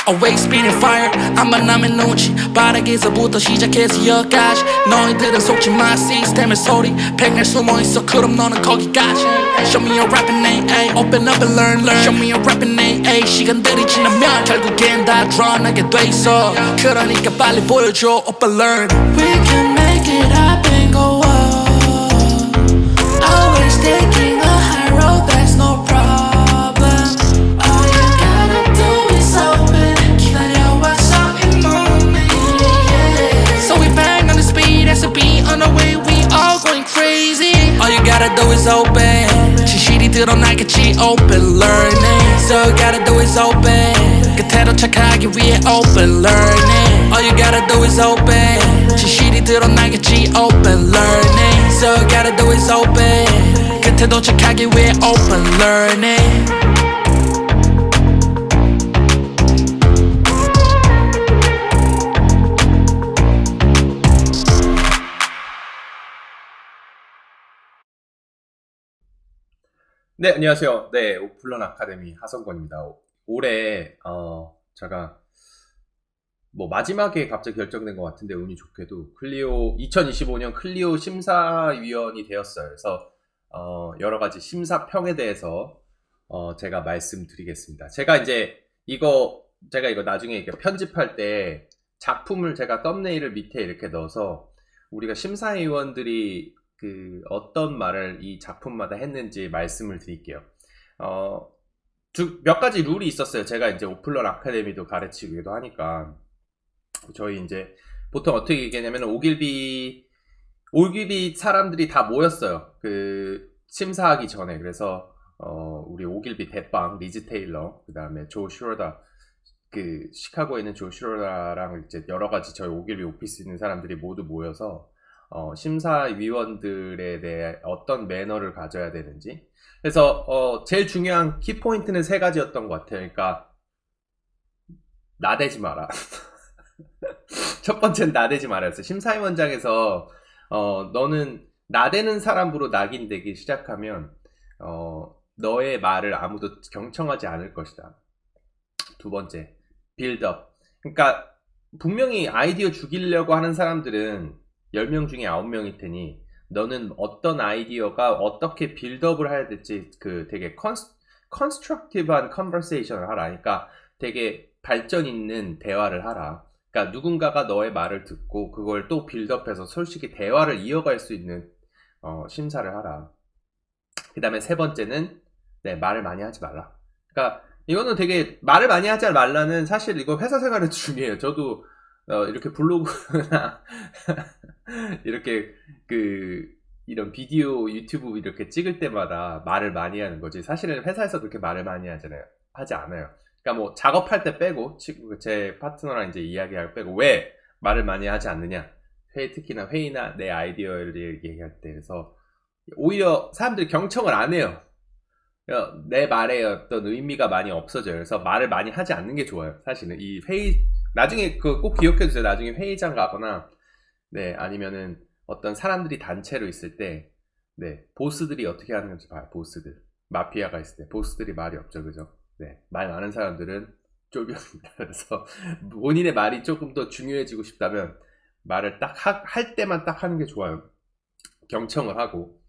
Always spinning fire 안만 나면 눈치 바닥에서부터 시작해서 여기까지 너희들은 속지 마 시스템의 소리 백날 숨어있어 그럼 너는 거기까지 Show me your rapping A Open up and learn Show me your rapping A 시간들이 지나면 결국엔 다 드러나게 돼 있어 그러니까 빨리 보여줘 오빠 learn We can make it happen go up Always taking the high road that's no problem On the way, we all going crazy. All you gotta do is open. 진실이 드러나겠지. Open learning. So you gotta do is open. 끝에도 착하기 위해 open learning. All you gotta do is open. 진실이 드러나겠지. Open learning. So you gotta do is open. 끝에도 착하기 위해 open learning. 네, 안녕하세요. 네, 오플런 아카데미 하성권입니다. 올해 제가 마지막에 갑자기 결정된 것 같은데 운이 좋게도 클리오 2025년 클리오 심사위원이 되었어요. 그래서 여러 가지 심사평에 대해서 제가 말씀드리겠습니다. 제가 이거 나중에 편집할 때 작품을 제가 썸네일을 밑에 이렇게 넣어서 우리가 심사위원들이 어떤 말을 이 작품마다 했는지 말씀을 드릴게요. 몇 가지 룰이 있었어요. 제가 오플런 아카데미도 가르치기도 하니까. 저희 보통 어떻게 얘기하냐면 오길비 사람들이 다 모였어요. 심사하기 전에. 그래서, 우리 오길비 대빵, 리즈 테일러, 그 다음에 조 슈로다, 시카고에 있는 조 슈로다랑 여러 가지 저희 오길비 오피스 있는 사람들이 모두 모여서 심사위원들에 대해 어떤 매너를 가져야 되는지. 그래서 제일 중요한 키포인트는 3가지였던 것 같아요. 그러니까 나대지 마라. 첫 번째는 나대지 말아였어요. 심사위원장에서 너는 나대는 사람으로 낙인되기 시작하면 너의 말을 아무도 경청하지 않을 것이다. 두 번째, 빌드업. 그러니까 분명히 아이디어 죽이려고 하는 사람들은 10명 중에 9명일 테니 너는 어떤 아이디어가 어떻게 빌드업을 해야 될지 되게 컨스트럭티브한 컨버세이션을 하라. 그러니까 되게 발전 있는 대화를 하라. 그러니까 누군가가 너의 말을 듣고 그걸 또 빌드업해서 솔직히 대화를 이어갈 수 있는 심사를 하라. 그 다음에 3번째는 말을 많이 하지 말라. 그러니까 이거는 되게 말을 많이 하지 말라는 사실 이거 회사 생활에도 중요해요. 저도 이렇게 블로그나 이렇게 이런 비디오 유튜브 이렇게 찍을 때마다 말을 많이 하는 거지. 사실은 회사에서 그렇게 말을 많이 하지 않아요. 그러니까 작업할 때 빼고 제 파트너랑 이야기할 빼고 왜 말을 많이 하지 않느냐. 특히나 회의나 내 아이디어를 얘기할 때. 그래서 오히려 사람들이 경청을 안 해요. 내 말에 어떤 의미가 많이 없어져요. 그래서 말을 많이 하지 않는 게 좋아요. 사실은 이 회의 나중에 꼭 기억해 주세요. 나중에 회의장 가거나 아니면은 어떤 사람들이 단체로 있을 때 보스들이 어떻게 하는 건지 봐요. 보스들 마피아가 있을 때 보스들이 말이 없죠, 그죠? 말 많은 사람들은 쫄병입니다. 그래서 본인의 말이 조금 더 중요해지고 싶다면 말을 딱 할 때만 딱 하는 게 좋아요. 경청을 하고.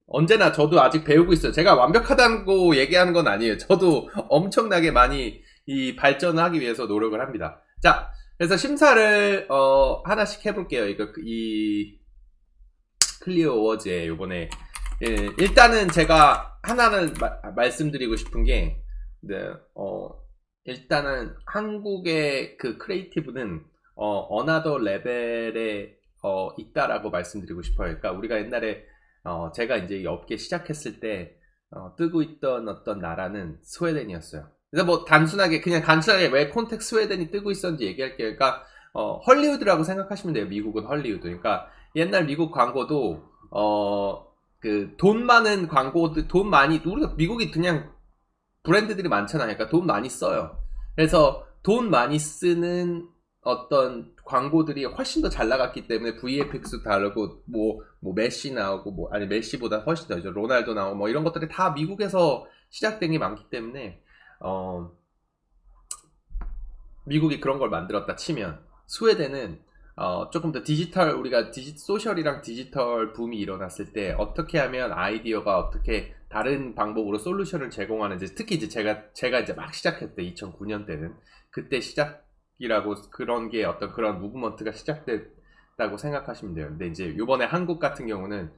언제나 저도 아직 배우고 있어요. 제가 완벽하다고 얘기하는 건 아니에요. 저도 엄청나게 많이 이 발전을 하기 위해서 노력을 합니다. 자, 그래서 심사를 하나씩 해볼게요. 이 클리오 어워즈에 요번에 일단은 제가 하나는 말씀드리고 싶은 게 일단은 한국의 크리에이티브는 어나더 레벨에 있다라고 말씀드리고 싶어요. 그러니까 우리가 옛날에 제가 이 업계 시작했을 때 뜨고 있던 어떤 나라는 스웨덴이었어요. 그래서 단순하게 왜 콘텍 스웨덴이 뜨고 있었는지 얘기할게요. 그러니까 헐리우드라고 생각하시면 돼요. 미국은 헐리우드. 그러니까 옛날 미국 광고도 돈 많은 광고들, 우리가 미국이 그냥 브랜드들이 많잖아요. 그러니까 돈 많이 써요. 그래서 돈 많이 쓰는 어떤 광고들이 훨씬 더 잘 나갔기 때문에 VFX도 다르고 뭐 메시 나오고 뭐 아니 메시보다 훨씬 더 이제 로날도 나오고 뭐 이런 것들이 다 미국에서 시작된 게 많기 때문에 미국이 그런 걸 만들었다 치면 스웨덴은 조금 더 디지털 우리가 소셜이랑 디지털 붐이 일어났을 때 어떻게 하면 아이디어가 어떻게 다른 방법으로 솔루션을 제공하는지 특히 이제 제가 이제 막 시작했대 2009년 때는 그때 시작이라고 그런 게 어떤 그런 무브먼트가 시작됐다고 생각하시면 돼요. 근데 이제 요번에 한국 같은 경우는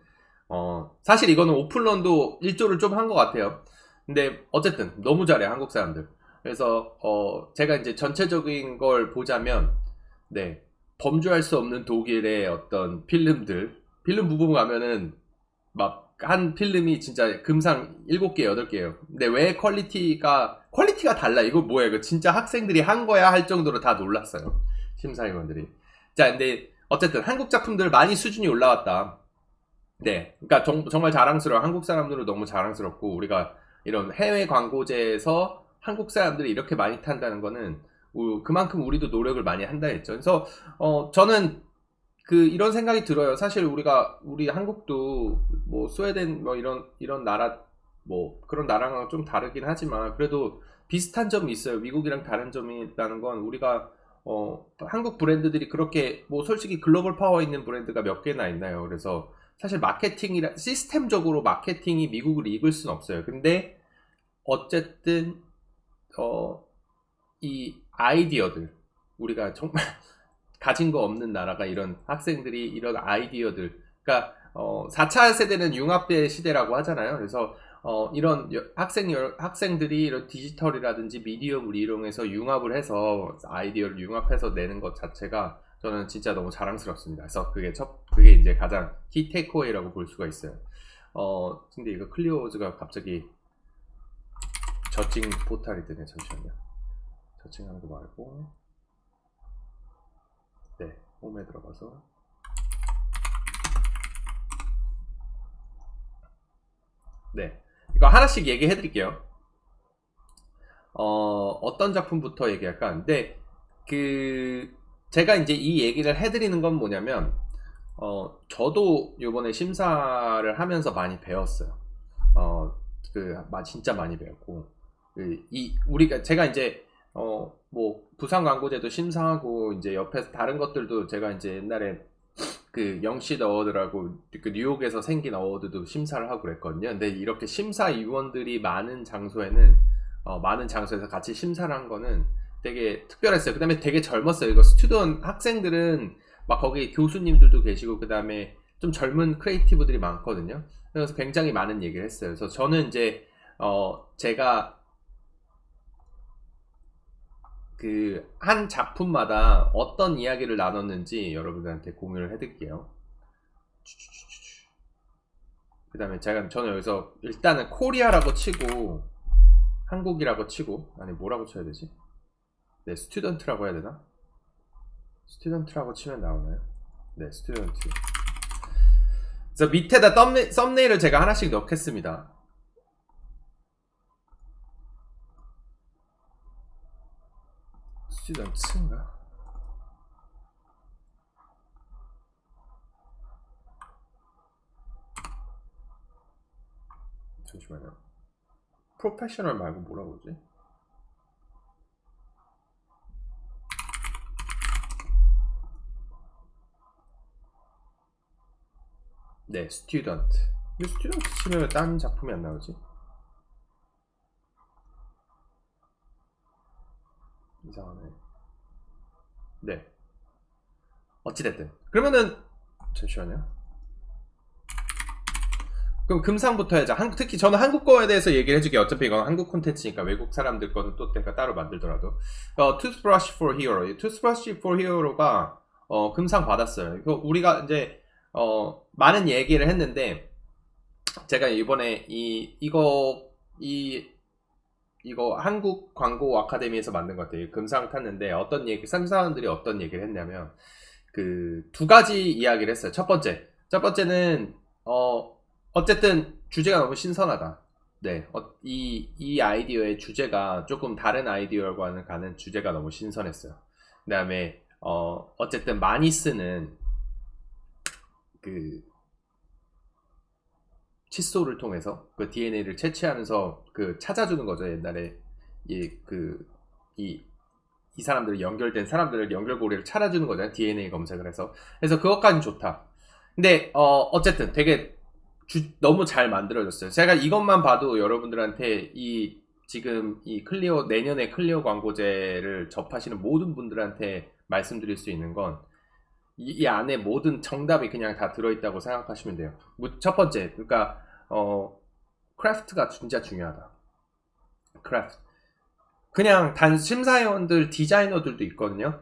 사실 이거는 오픈런도 일조를 좀 한 것 같아요. 근데 어쨌든 너무 잘해 한국 사람들. 그래서 제가 이제 전체적인 걸 보자면 네 범주할 수 없는 독일의 어떤 필름 부분 가면은 막 한 필름이 진짜 금상 7개, 8개예요. 근데 왜 퀄리티가 달라. 이거 뭐야? 이거 진짜 학생들이 한 거야? 할 정도로 다 놀랐어요. 심사위원들이. 자, 근데 어쨌든 한국 작품들 많이 수준이 올라왔다. 네. 그러니까 정말 자랑스러워. 한국 사람들은 너무 자랑스럽고 우리가 이런 해외 광고제에서 한국 사람들이 이렇게 많이 탄다는 거는 그만큼 우리도 노력을 많이 한다 했죠. 그래서 저는 이런 생각이 들어요. 사실 우리 한국도 뭐 스웨덴 뭐 이런 나라 뭐 그런 나라랑 좀 다르긴 하지만 그래도 비슷한 점이 있어요. 미국이랑 다른 점이 있다는 건 우리가 한국 브랜드들이 그렇게 뭐 솔직히 글로벌 파워 있는 브랜드가 몇 개나 있나요? 그래서 사실 시스템적으로 마케팅이 미국을 이길 수는 없어요. 근데 어쨌든 이 아이디어들 우리가 정말 가진 거 없는 나라가 이런 학생들이 이런 아이디어들 그러니까 4차 세대는 융합의 시대라고 하잖아요. 그래서 이런 학생들이 이런 디지털이라든지 미디어를 이용해서 융합을 해서 아이디어를 융합해서 내는 것 자체가 저는 진짜 너무 자랑스럽습니다. 그래서 그게 이제 가장 키 테이크어웨이라고 볼 수가 있어요. 근데 이거 클리오즈가 갑자기 저칭 포탈이 되네. 잠시만요. 저칭하는 거 말고 네 홈에 들어가서 네 이거 하나씩 얘기해 드릴게요. 어떤 작품부터 얘기할까? 근데 제가 이제 이 얘기를 해드리는 건 뭐냐면 저도 요번에 심사를 하면서 많이 배웠어요. 진짜 많이 배웠고 제가 이제 뭐 부산 광고제도 심사하고 이제 옆에서 다른 것들도 제가 이제 옛날에 영시 어워드라고 뉴욕에서 생긴 어워드도 심사를 하고 그랬거든요. 근데 이렇게 심사위원들이 많은 장소에서 같이 심사를 한 거는 되게 특별했어요. 그 다음에 되게 젊었어요. 이거 학생들은 막 거기 교수님들도 계시고 그 다음에 좀 젊은 크리에이티브들이 많거든요. 그래서 굉장히 많은 얘기를 했어요. 그래서 저는 이제 제가 한 작품마다 어떤 이야기를 나눴는지 여러분들한테 공유를 해드릴게요. 그 다음에 저는 여기서 일단은 코리아라고 치고 한국이라고 치고 아니 뭐라고 쳐야 되지? 네, 스튜던트라고 해야 되나? 스튜던트라고 치면 나오나요? 네, 스튜던트. 그래서 밑에다 썸네일을 제가 하나씩 넣겠습니다. 스튜던트인가? 잠시만요. 프로페셔널 말고 뭐라고 그러지? 네, 스튜던트. 왜 스튜던트 치면 왜 다른 작품이 안 나오지? 이상하네. 네. 어찌됐든. 그러면은, 잠시만요. 그럼 금상부터 해자. 특히 저는 한국 거에 대해서 얘기를 해줄게요. 어차피 이건 한국 콘텐츠니까 외국 사람들 거는 또 내가 따로 만들더라도. Toothbrush for Hero. Toothbrush for Hero가 금상 받았어요. 이거 우리가 이제 많은 얘기를 했는데 제가 이번에 이거 한국 광고 아카데미에서 만든 것 같아요. 금상 탔는데 심사위원들이 어떤 얘기를 했냐면 두 가지 이야기를 했어요. 첫 번째는 어쨌든 주제가 너무 신선하다. 네, 이 아이디어의 주제가 조금 다른 아이디어와는 가는 주제가 너무 신선했어요. 그 다음에 어쨌든 많이 쓰는 그 칫솔을 통해서 그 DNA를 채취하면서 그 찾아주는 거죠. 옛날에 이 사람들 연결된 사람들을 연결고리를 찾아주는 거잖아요. DNA 검색을 해서. 그래서 그것까지는 좋다. 근데 어쨌든 되게 너무 잘 만들어졌어요. 제가 이것만 봐도 여러분들한테 지금 이 클리오 내년에 클리오 광고제를 접하시는 모든 분들한테 말씀드릴 수 있는 건 이 안에 모든 정답이 그냥 다 들어있다고 생각하시면 돼요. 첫 번째, 그러니까 크래프트가 진짜 중요하다. 크래프트. 그냥 심사위원들 디자이너들도 있거든요.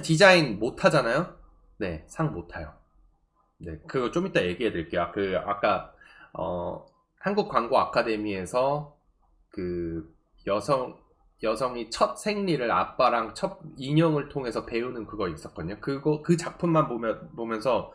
디자인 못 하잖아요. 네, 상 못 타요. 네, 그거 좀 이따 얘기해 드릴게요. 아까 한국 광고 아카데미에서 그 여성이 첫 생리를 아빠랑 첫 인형을 통해서 배우는 그거 있었거든요. 그 작품만 보면서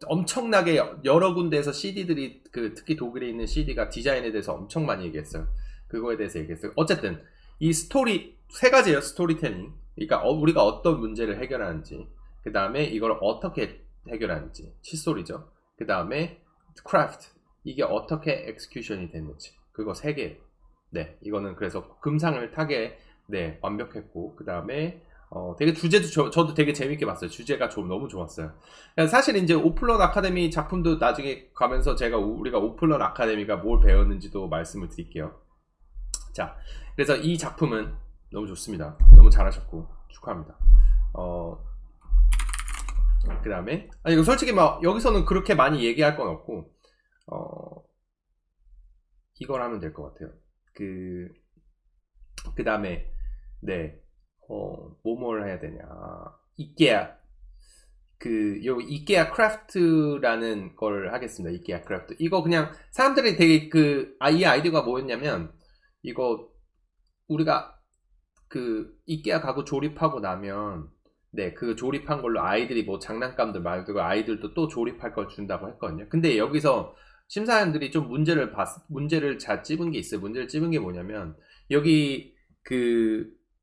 엄청나게 여러 군데에서 CD들이 특히 독일에 있는 CD가 디자인에 대해서 엄청 많이 얘기했어요. 그거에 대해서 얘기했어요. 어쨌든 이 스토리 세 가지예요. 스토리텔링. 그러니까 우리가 어떤 문제를 해결하는지, 그 다음에 이걸 어떻게 해결하는지, 칫솔이죠. 그 다음에 크래프트, 이게 어떻게 엑스큐션이 됐는지, 그거 세 개. 네, 이거는 그래서 금상을 타게 네 완벽했고, 그 다음에 되게 주제도 저도 되게 재밌게 봤어요. 주제가 너무 좋았어요. 사실 이제 오플런 아카데미 작품도 나중에 가면서 우리가 오플런 아카데미가 뭘 배웠는지도 말씀을 드릴게요. 자, 그래서 이 작품은 너무 좋습니다. 너무 잘하셨고 축하합니다. 그 다음에 이거 솔직히 막 여기서는 그렇게 많이 얘기할 건 없고 이걸 하면 될 것 같아요. 그 다음에 네 뭘 해야 되냐, 이케아 이케아 크래프트라는 걸 하겠습니다. 이케아 크래프트. 이거 그냥 사람들이 되게 이 아이디어가 뭐였냐면, 이거 우리가 이케아 가구 조립하고 나면 네, 그 조립한 걸로 아이들이 뭐 장난감들 말고 아이들도 또 조립할 걸 준다고 했거든요. 근데 여기서 심사위원들이 좀 문제를 잘 찝은 게 있어요. 문제를 찝은 게 뭐냐면, 여기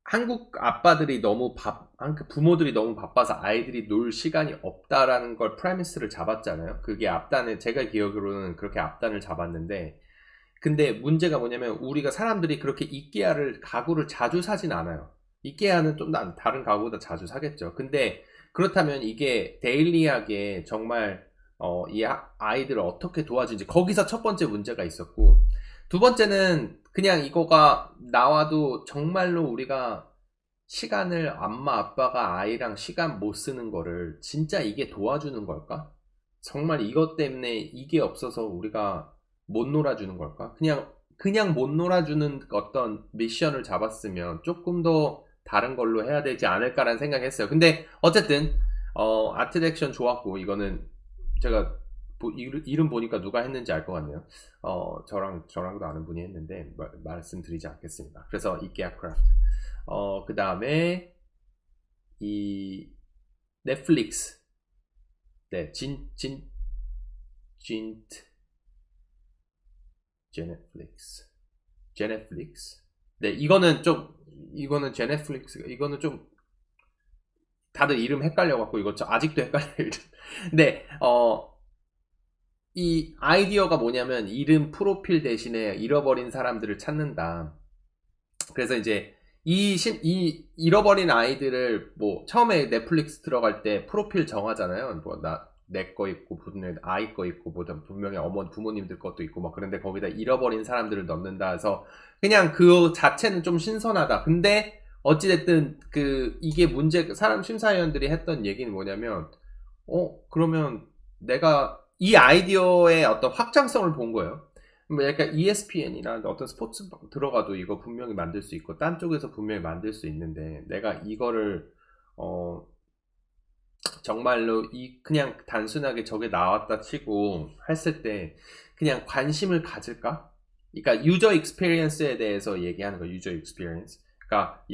한국 아빠들이 부모들이 너무 바빠서 아이들이 놀 시간이 없다라는 걸 프레미스를 잡았잖아요. 그게 제가 기억으로는 그렇게 앞단을 잡았는데, 근데 문제가 뭐냐면, 우리가 사람들이 그렇게 이케아를 가구를 자주 사진 않아요. 이케아는 좀 다른 가구보다 자주 사겠죠. 근데 그렇다면 이게 데일리하게 정말 이 아이들을 어떻게 도와주는지, 거기서 첫 번째 문제가 있었고, 두 번째는 그냥 이거가 나와도 정말로 우리가 시간을 엄마 아빠가 아이랑 시간 못 쓰는 거를 진짜 이게 도와주는 걸까? 정말 이것 때문에 이게 없어서 우리가 못 놀아주는 걸까? 그냥 못 놀아주는 어떤 미션을 잡았으면 조금 더 다른 걸로 해야 되지 않을까라는 생각했어요. 근데 어쨌든 아트 렉션 좋았고, 이거는 제가 이름 보니까 누가 했는지 알 것 같네요. 저랑도 아는 분이 했는데 말씀드리지 않겠습니다. 그래서 이케아 크래프트. 그 다음에 이 넷플릭스. 네, 제넷플릭스. 네, 이거는 제넷플릭스. 이거는 좀 다들 이름 헷갈려갖고 이거 아직도 헷갈려요. 근데 이 아이디어가 뭐냐면, 이름 프로필 대신에 잃어버린 사람들을 찾는다. 그래서 이제 이 잃어버린 아이들을 뭐 처음에 넷플릭스 들어갈 때 프로필 정하잖아요. 뭐 내 거 있고 분명히 아이 거 있고 분명히 부모님들 것도 있고 막, 그런데 거기다 잃어버린 사람들을 넣는다 해서 그냥 그 자체는 좀 신선하다. 근데 어찌됐든 이게 사람 심사위원들이 했던 얘기는 뭐냐면, 그러면 내가 이 아이디어의 어떤 확장성을 본 거예요. 뭐 약간 ESPN이나 어떤 스포츠 들어가도 이거 분명히 만들 수 있고, 딴 쪽에서 분명히 만들 수 있는데, 내가 이거를 정말로 그냥 단순하게 저게 나왔다 치고 했을 때 그냥 관심을 가질까? 그러니까 유저 익스피리언스에 대해서 얘기하는 거, 유저 익스피리언스. 그러니까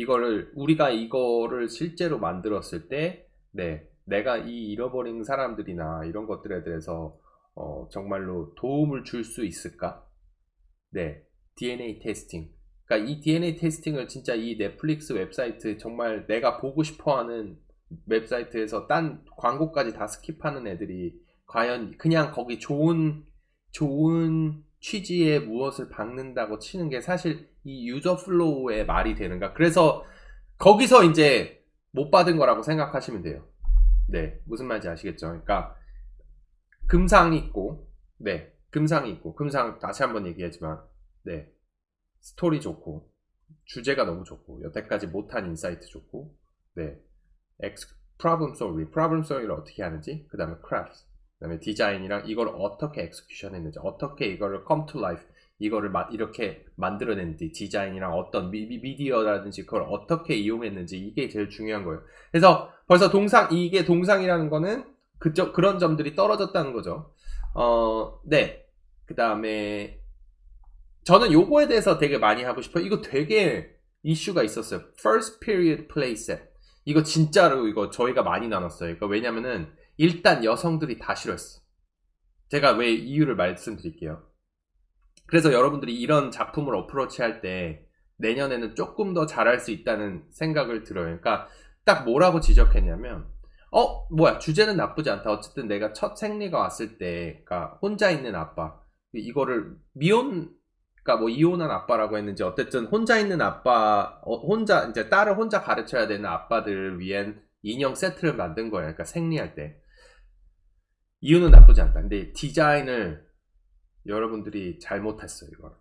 우리가 이거를 실제로 만들었을 때, 네, 내가 이 잃어버린 사람들이나 이런 것들에 대해서 정말로 도움을 줄 수 있을까? 네, DNA 테스팅. 그러니까 이 DNA 테스팅을 진짜 이 넷플릭스 웹사이트 정말 내가 보고 싶어하는 웹사이트에서 딴 광고까지 다 스킵하는 애들이 과연 그냥 거기 좋은 취지의 무엇을 박는다고 치는 게 사실 이 유저 플로우의 말이 되는가? 그래서 거기서 이제 못 받은 거라고 생각하시면 돼요. 네, 무슨 말인지 아시겠죠? 그러니까 금상이 있고, 네, 금상이 있고, 금상 다시 한번 얘기하지만, 네, 스토리 좋고, 주제가 너무 좋고, 여태까지 못한 인사이트 좋고, 네, problem solving를 어떻게 하는지, 그 다음에 craft, 그 다음에 디자인이랑 이걸 어떻게 execution 했는지, 어떻게 이거를 come to life, 이거를 이렇게 만들어냈는지, 디자인이랑 어떤 미디어라든지 그걸 어떻게 이용했는지, 이게 제일 중요한 거예요. 그래서 벌써 이게 동상이라는 거는 그런 점들이 떨어졌다는 거죠. 네. 그 다음에 저는 요거에 대해서 되게 많이 하고 싶어요. 이거 되게 이슈가 있었어요. First period playset. 이거 진짜로 이거 저희가 많이 나눴어요. 그러니까 왜냐면은 일단 여성들이 다 싫어했어. 제가 왜 이유를 말씀드릴게요. 그래서 여러분들이 이런 작품을 어프로치 할 때 내년에는 조금 더 잘할 수 있다는 생각을 들어요. 그러니까 딱 뭐라고 지적했냐면 뭐야, 주제는 나쁘지 않다. 어쨌든 내가 첫 생리가 왔을 때, 그러니까 혼자 있는 아빠, 이거를 그러니까 뭐 이혼한 아빠라고 했는지, 어쨌든 혼자 있는 아빠, 이제 딸을 혼자 가르쳐야 되는 아빠들을 위한 인형 세트를 만든 거예요. 그러니까 생리할 때. 이유는 나쁘지 않다. 근데 디자인을 여러분들이 잘못했어요, 이걸.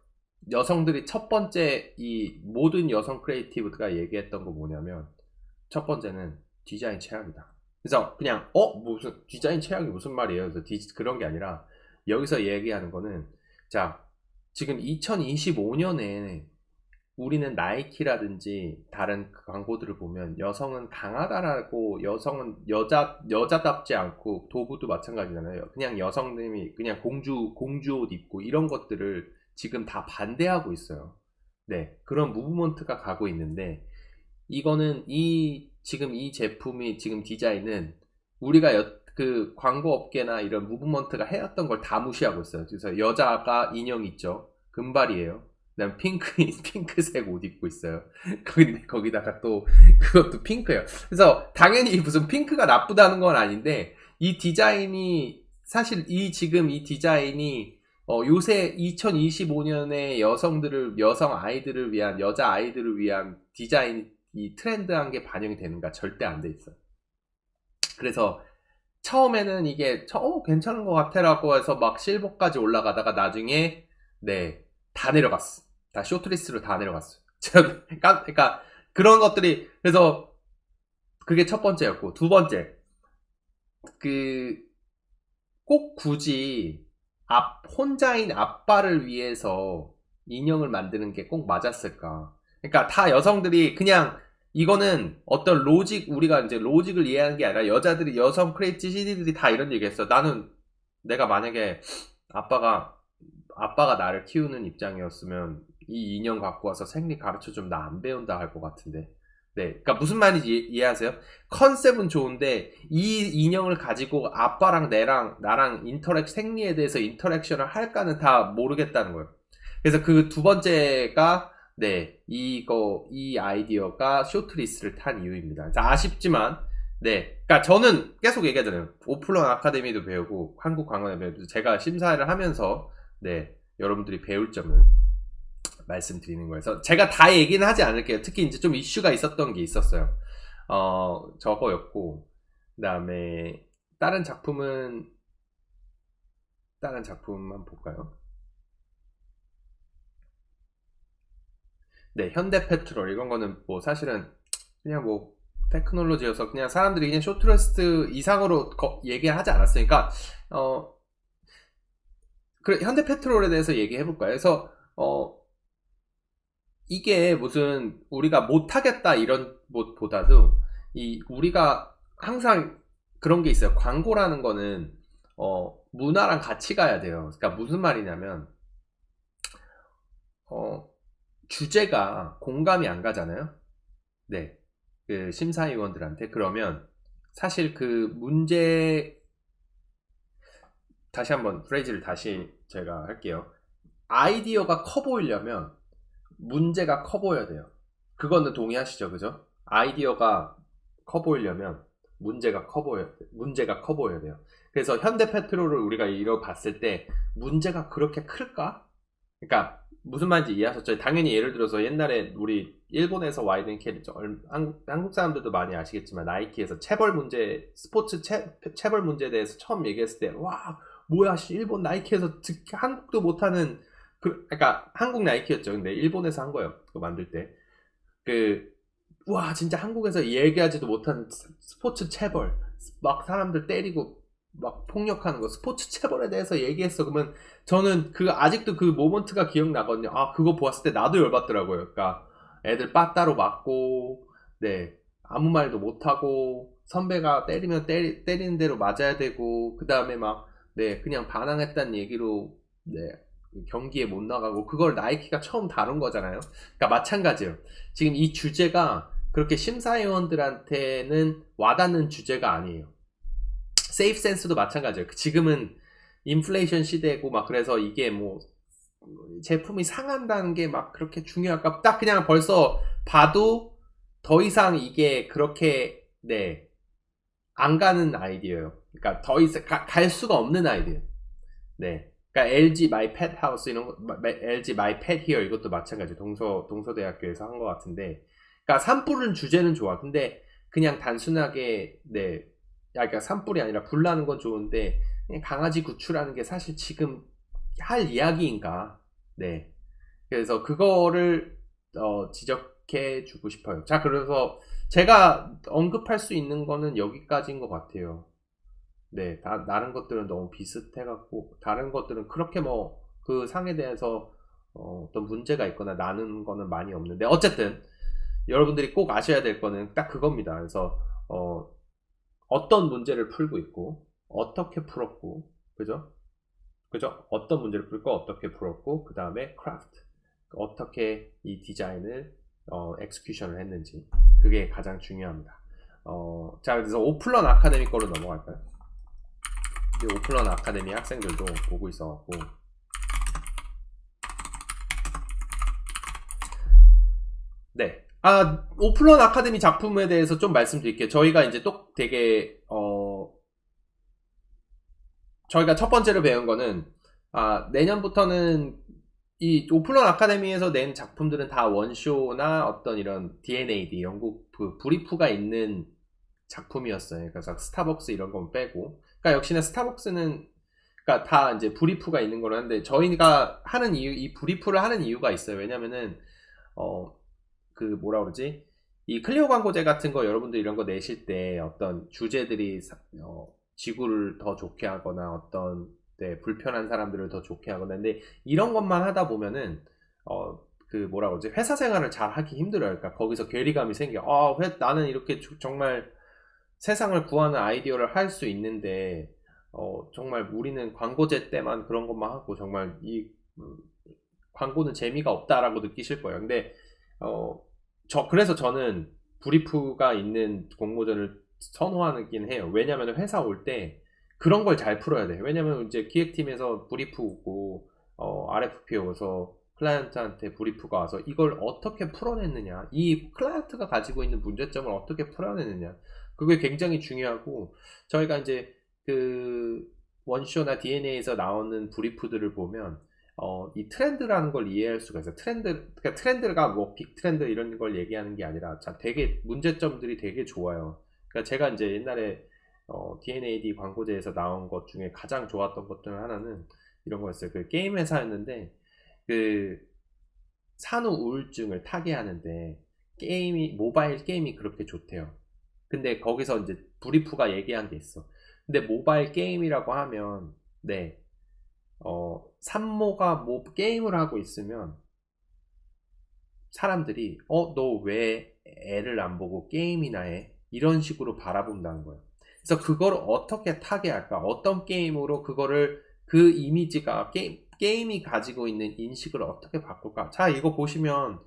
여성들이 첫 번째, 이 모든 여성 크리에이티브가 얘기했던 거 뭐냐면, 첫 번째는 디자인 최악이다. 그래서 그냥 무슨 디자인 최악이 무슨 말이에요? 그래서 그런 게 아니라 여기서 얘기하는 거는, 자, 지금 2025년에 우리는 나이키라든지 다른 광고들을 보면 여성은 강하다라고, 여성은 여자답지 않고, 도구도 마찬가지잖아요. 그냥 여성님이 그냥 공주 옷 입고 이런 것들을 지금 다 반대하고 있어요. 네, 그런 무브먼트가 가고 있는데, 이거는 지금 이 제품이, 지금 디자인은 우리가 그 광고 업계나 이런 무브먼트가 해왔던 걸 다 무시하고 있어요. 그래서 여자가 인형 있죠. 금발이에요. 그다음 핑크색 옷 입고 있어요. 근데 거기다가 또 그것도 핑크예요. 그래서 당연히 무슨 핑크가 나쁘다는 건 아닌데, 이 디자인이 사실 지금 이 디자인이 요새 2025년에 여성 아이들을 위한, 여자 아이들을 위한 디자인, 이 트렌드한 게 반영이 되는가? 절대 안 돼 있어요. 그래서 처음에는 이게 괜찮은 것 같아라고 해서 막 실버까지 올라가다가 나중에 다 내려갔어. 다 쇼트리스트로 다 내려갔어요. 그러니까 그런 것들이, 그래서 그게 첫 번째였고, 두 번째, 꼭 굳이 혼자인 아빠를 위해서 인형을 만드는 게 꼭 맞았을까? 그러니까 다 여성들이 그냥, 이거는 어떤 우리가 이제 로직을 이해하는 게 아니라 여성 크리에이티 CD들이 다 이런 얘기 했어. 내가 만약에 아빠가 나를 키우는 입장이었으면 이 인형 갖고 와서 생리 가르쳐주면 나 안 배운다 할 것 같은데. 네, 그러니까 무슨 말인지 이해하세요? 컨셉은 좋은데 이 인형을 가지고 아빠랑 나랑 생리에 대해서 인터랙션을 할까는 다 모르겠다는 거예요. 그래서 그 두 번째가, 이 아이디어가 쇼트리스트를 탄 이유입니다. 그래서 아쉽지만, 그러니까 저는 계속 얘기하잖아요. 오플런 아카데미도 배우고 한국 광고도 배우고, 제가 심사를 하면서 여러분들이 배울 점을 말씀드리는 거여서 제가 다 얘기는 하지 않을게요. 특히 이제 좀 이슈가 있었던 게 있었어요. 저거였고, 그 다음에 다른 작품만 볼까요? 현대페트롤, 이런 거는 뭐 사실은 그냥 뭐 테크놀로지여서 그냥 사람들이 그냥 쇼트러스트 이상으로 얘기하지 않았으니까, 그래, 현대페트롤에 대해서 얘기해 볼까요? 그래서 이게 무슨 우리가 못하겠다 이런 것보다도, 우리가 항상 그런 게 있어요. 광고라는 거는 문화랑 같이 가야 돼요. 그러니까 무슨 말이냐면, 주제가 공감이 안 가잖아요. 그 심사위원들한테. 그러면 사실 그 다시 한번 프레이즈를 다시 제가 할게요. 아이디어가 커 보이려면 문제가 커 보여야 돼요. 그거는 동의하시죠, 그죠? 아이디어가 커 보이려면 문제가 커 보여야 돼요. 그래서 현대페트롤을 우리가 이러 봤을 때 문제가 그렇게 클까? 그러니까 무슨 말인지 이해하셨죠? 당연히 예를 들어서 옛날에 우리 일본에서 와이든 캐리죠. 한국 사람들도 많이 아시겠지만 나이키에서 체벌 문제, 스포츠 체벌 문제에 대해서 처음 얘기했을 때 와 뭐야 일본 나이키에서 한국도 못하는 그러니까 한국 나이키였죠. 근데 일본에서 한 거예요. 그거 만들 때 와 진짜 한국에서 얘기하지도 못하는 스포츠 체벌 막 사람들 때리고 막 폭력하는 거 스포츠 체벌에 대해서 얘기했어. 그러면 저는 아직도 그 모먼트가 기억나거든요. 아 그거 보았을 때 나도 열받더라고요. 그러니까 애들 빠따로 맞고 네 아무 말도 못하고 선배가 때리면 때리는 대로 맞아야 되고 그 다음에 막 네 그냥 반항했다는 얘기로 네 경기에 못 나가고 그걸 나이키가 처음 다룬 거잖아요. 그러니까 마찬가지예요. 지금 이 주제가 그렇게 심사위원들한테는 와닿는 주제가 아니에요. 세이프 센스도 마찬가지예요. 지금은 인플레이션 시대고 막 그래서 이게 뭐 제품이 상한다는 게 막 그렇게 중요할까? 딱 그냥 벌써 봐도 더 이상 이게 그렇게 네 안 가는 아이디어예요. 그러니까 더 이상 갈 수가 없는 아이디어. 네. 그러니까 LG My Pet House 이런 거, LG My Pet Here 이것도 마찬가지. 동서대학교에서 한 것 같은데, 그러니까 산불은 주제는 좋아. 근데 그냥 단순하게 네, 그러니까 산불이 아니라 불 나는 건 좋은데 그냥 강아지 구출하는 게 사실 지금 할 이야기인가? 네. 그래서 그거를 지적해 주고 싶어요. 자, 그래서 제가 언급할 수 있는 거는 여기까지인 것 같아요. 네, 다른 것들은 너무 비슷해갖고, 다른 것들은 그렇게 뭐, 그 상에 대해서, 어떤 문제가 있거나 나는 거는 많이 없는데, 어쨌든, 여러분들이 꼭 아셔야 될 거는 딱 그겁니다. 그래서, 어떤 문제를 풀고 있고, 어떻게 풀었고, 그죠? 그죠? 어떤 문제를 풀고, 어떻게 풀었고, 그 다음에 크래프트. 어떻게 이 디자인을, 엑스큐션을 했는지. 그게 가장 중요합니다. 자, 그래서 오플런 아카데미 거로 넘어갈까요? 오플런 아카데미 학생들도 보고 있어갖고 네. 오플런 아카데미 작품에 대해서 좀 말씀드릴게요. 저희가 이제 또 되게 저희가 첫 번째로 배운 거는 내년부터는 이 오플런 아카데미에서 낸 작품들은 다 원쇼나 어떤 이런 D&AD 영국 브리프가 있는 작품이었어요. 그래서 스타벅스 이런 건 빼고, 그러니까 역시나 스타벅스는 그러니까 다 이제 브리프가 있는 거로 하는데 저희가 하는 이 브리프를 하는 이유가 있어요. 왜냐면은 그 뭐라 그러지? 이 클리오 광고제 같은 거 여러분들 이런 거 내실 때 어떤 주제들이 지구를 더 좋게 하거나 어떤 불편한 사람들을 더 좋게 하거나 근데 이런 것만 하다 보면은 그 뭐라 그러지? 회사 생활을 잘 하기 힘들어요. 그러니까 거기서 괴리감이 생겨. 나는 이렇게 정말 세상을 구하는 아이디어를 할 수 있는데 정말 우리는 광고제 때만 그런 것만 하고 정말 이 광고는 재미가 없다라고 느끼실 거예요. 근데 그래서 저는 브리프가 있는 공모전을 선호하긴 해요. 왜냐면 회사 올 때 그런 걸 잘 풀어야 돼요. 왜냐면 이제 기획팀에서 브리프 오고 RFP 오서 클라이언트한테 브리프가 와서 이걸 어떻게 풀어냈느냐, 이 클라이언트가 가지고 있는 문제점을 어떻게 풀어냈느냐, 그게 굉장히 중요하고 저희가 이제 그 원쇼나 D&A에서 나오는 브리프들을 보면 이 트렌드라는 걸 이해할 수가 있어요. 그러니까 트렌드가 뭐 빅 트렌드 이런 걸 얘기하는 게 아니라 되게 문제점들이 되게 좋아요. 그러니까 제가 이제 옛날에 D&AD 광고제에서 나온 것 중에 가장 좋았던 것 중 하나는 이런 거였어요. 그 게임 회사였는데 그 산후 우울증을 타개하는데 모바일 게임이 그렇게 좋대요. 근데 거기서 이제 브리프가 얘기한 게 있어. 근데 모바일 게임이라고 하면 산모가 게임을 하고 있으면 사람들이 너 왜 애를 안 보고 게임이나 해? 이런 식으로 바라본다는 거예요. 그래서 그걸 어떻게 타개할까? 어떤 게임으로 그거를 그 이미지가 게임이 가지고 있는 인식을 어떻게 바꿀까? 자, 이거 보시면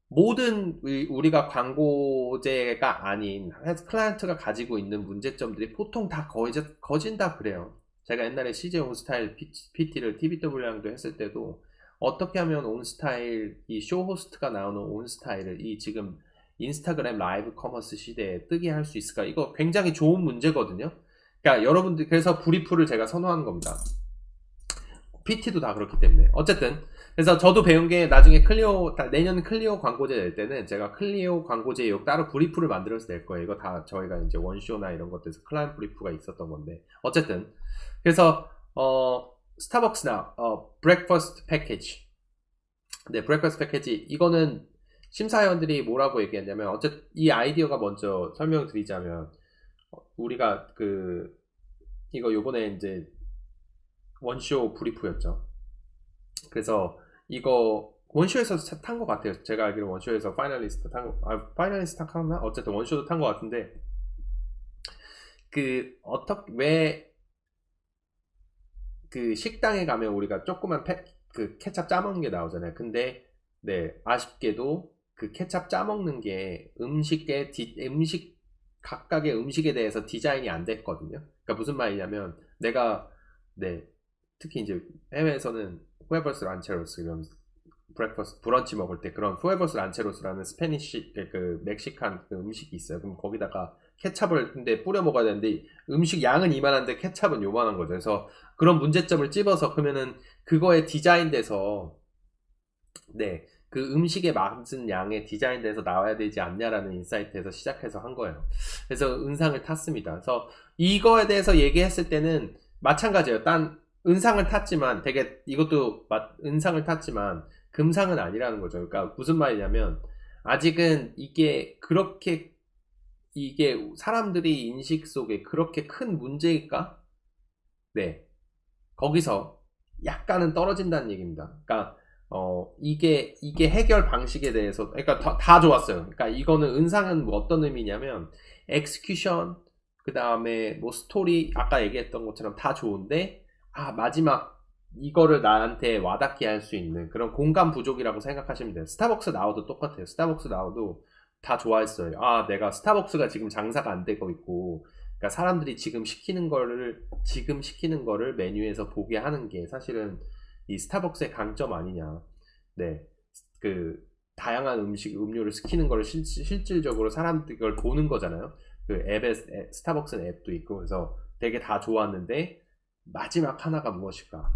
모든 우리가 광고제가 아닌 클라이언트가 가지고 있는 문제점들이 보통 다 거진 다 그래요. 제가 옛날에 CJ 온스타일 PT를 TBW랑도 했을 때도 어떻게 하면 온스타일 이 쇼 호스트가 나오는 온스타일을 이 지금 인스타그램 라이브 커머스 시대에 뜨게 할 수 있을까? 이거 굉장히 좋은 문제거든요. 그러니까 여러분들, 그래서 브리프를 제가 선호하는 겁니다. PT도 다 그렇기 때문에. 어쨌든 그래서 저도 배운 게 나중에 내년 클리오 광고제 낼 때는 제가 클리오 광고제 따로 브리프를 만들어서 낼 거예요. 이거 다 저희가 이제 원쇼나 이런 것들에서 클라이언트 브리프가 있었던 건데. 어쨌든 그래서 스타벅스나 브렉퍼스트 패키지. 네, 브렉퍼스트 패키지, 이거는 심사위원들이 뭐라고 얘기했냐면, 어쨌든 이 아이디어가 먼저 설명드리자면, 우리가 이거 요번에 이제 원쇼 브리프였죠. 그래서 이거 원쇼에서 탄 것 같아요. 제가 알기로 원쇼에서 파이널리스트 파이널리스트 탔나? 어쨌든 원쇼도 탄 것 같은데, 왜 식당에 가면 우리가 조그만 케찹 짜먹는 게 나오잖아요. 근데 네, 아쉽게도 그 케찹 짜먹는 게 각각의 음식에 대해서 디자인이 안 됐거든요. 그러니까 무슨 말이냐면, 네, 특히 이제 해외에서는 후에버스 란체로스, 이런 브런치 먹을 때 그런 후에버스 란체로스라는 스페니쉬 멕시칸 음식이 있어요. 그럼 거기다가 케찹을 근데 뿌려 먹어야 되는데, 음식 양은 이만한데 케찹은 요만한 거죠. 그래서 그런 문제점을 찝어서, 그러면은 그거에 디자인돼서, 네, 그 음식에 맞은 양의 디자인돼서 나와야 되지 않냐라는 인사이트에서 시작해서 한 거예요. 그래서 은상을 탔습니다. 그래서 이거에 대해서 얘기했을 때는 마찬가지예요. 은상을 탔지만, 이것도 은상을 탔지만 금상은 아니라는 거죠. 그러니까 무슨 말이냐면, 아직은 이게 사람들이 인식 속에 그렇게 큰 문제일까? 네, 거기서 약간은 떨어진다는 얘기입니다. 그러니까 이게 해결 방식에 대해서, 그러니까 다 좋았어요. 그러니까 이거는, 은상은 뭐 어떤 의미냐면, 엑스큐션, 그 다음에 뭐 스토리, 아까 얘기했던 것처럼 다 좋은데, 마지막 이거를 나한테 와닿게 할 수 있는 그런 공감 부족이라고 생각하시면 돼요. 스타벅스 나오도 똑같아요. 스타벅스 나오도 다 좋아했어요. 내가 스타벅스가 지금 장사가 안 되고 있고, 그러니까 사람들이 지금 시키는 거를 메뉴에서 보게 하는 게 사실은 이 스타벅스의 강점 아니냐. 네, 다양한 음료를 시키는 거를 실질적으로 사람들이 그걸 보는 거잖아요. 스타벅스 앱도 있고, 그래서 되게 다 좋았는데, 마지막 하나가 무엇일까?